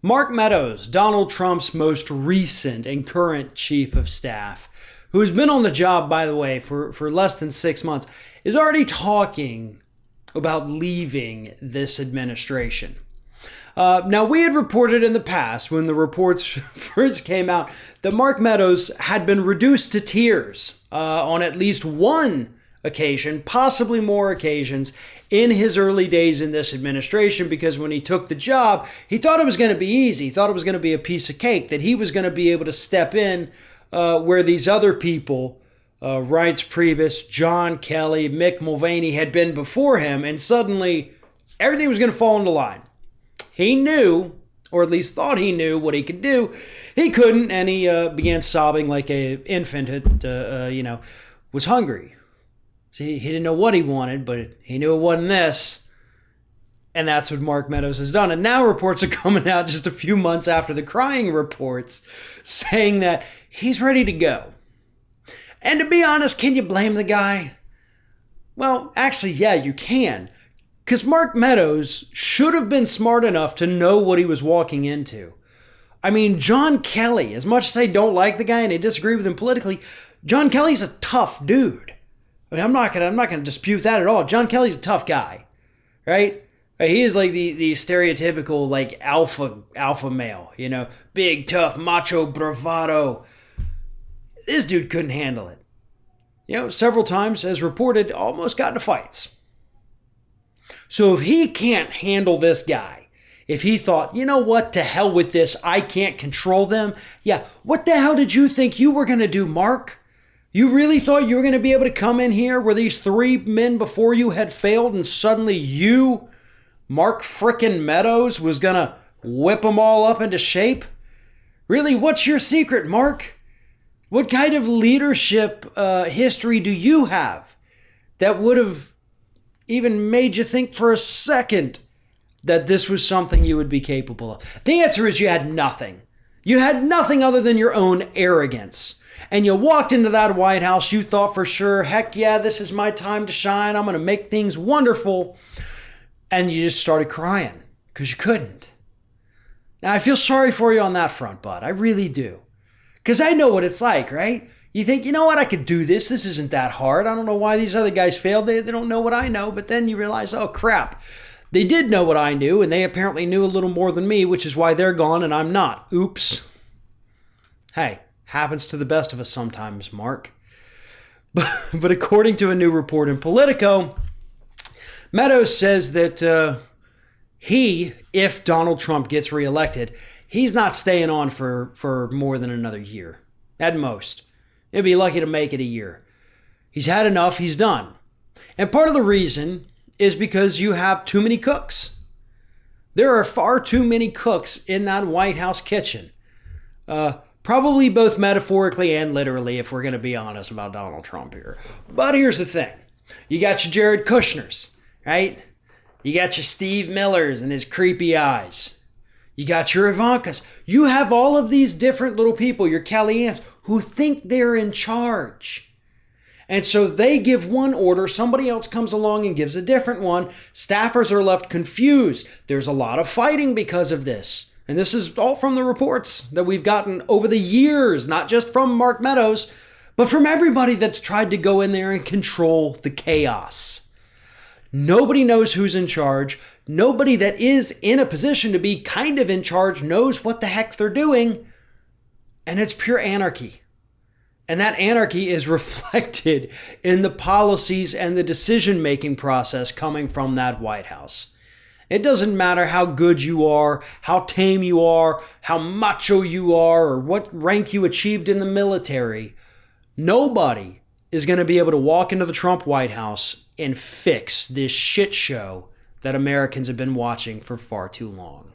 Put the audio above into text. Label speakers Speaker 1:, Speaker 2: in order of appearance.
Speaker 1: Mark Meadows, Donald Trump's most recent and current chief of staff, who's been on the job, by the way, for less than 6 months, is already talking about leaving this administration. Now, we had reported in the past, when the reports first came out, that Mark Meadows had been reduced to tears on at least one occasion, possibly more occasions, in his early days in this administration, because when he took the job, he thought it was going to be easy. He thought it was going to be a piece of cake, that he was going to be able to step in where these other people, Reince Priebus, John Kelly, Mick Mulvaney, had been before him, and suddenly everything was going to fall into line. He knew, or at least thought he knew, what he could do. He couldn't, and he began sobbing like an infant that, was hungry. See, he didn't know what he wanted, but he knew it wasn't this. And that's what Mark Meadows has done. And now reports are coming out just a few months after the crying reports saying that he's ready to go. And to be honest, can you blame the guy? Well, actually, yeah, you can. Because Mark Meadows should have been smart enough to know what he was walking into. I mean, John Kelly, as much as I don't like the guy and I disagree with him politically, John Kelly's a tough dude. I mean, I'm not gonna dispute that at all. John Kelly's a tough guy, right? He is like the stereotypical like alpha male, big, tough, macho, bravado. This dude couldn't handle it. Several times, as reported, almost got into fights. So if he can't handle this guy, if he thought, you know what, to hell with this, I can't control them. Yeah, what the hell did you think you were going to do, Mark? You really thought you were going to be able to come in here where these three men before you had failed and suddenly you, Mark frickin' Meadows, was going to whip them all up into shape? Really, what's your secret, Mark? What kind of leadership history do you have that would have even made you think for a second that this was something you would be capable of? The answer is you had nothing. You had nothing other than your own arrogance. And you walked into that White House, you thought for sure, heck yeah, this is my time to shine. I'm going to make things wonderful. And you just started crying because you couldn't. Now, I feel sorry for you on that front, bud. I really do. Because I know what it's like, right? You think, you know what, I could do this. This isn't that hard. I don't know why these other guys failed. They don't know what I know. But then you realize, oh, crap. They did know what I knew, and they apparently knew a little more than me, which is why they're gone and I'm not. Oops. Hey, happens to the best of us sometimes, Mark. But according to a new report in Politico, Meadows says that he, if Donald Trump gets reelected, he's not staying on for more than another year, at most. He'd be lucky to make it a year. He's had enough. He's done. And part of the reason is because you have too many cooks. There are far too many cooks in that White House kitchen. Probably both metaphorically and literally, if we're going to be honest about Donald Trump here. But here's the thing. You got your Jared Kushners, right? You got your Steve Millers and his creepy eyes. You got your Ivankas. You have all of these different little people, your Kellyannes, who think they're in charge. And so they give one order, somebody else comes along and gives a different one. Staffers are left confused. There's a lot of fighting because of this. And this is all from the reports that we've gotten over the years, not just from Mark Meadows, but from everybody that's tried to go in there and control the chaos. Nobody knows who's in charge. Nobody that is in a position to be kind of in charge knows what the heck they're doing. And it's pure anarchy. And that anarchy is reflected in the policies and the decision-making process coming from that White House. It doesn't matter how good you are, how tame you are, how macho you are, or what rank you achieved in the military. Nobody is going to be able to walk into the Trump White House and fix this shit show that Americans have been watching for far too long.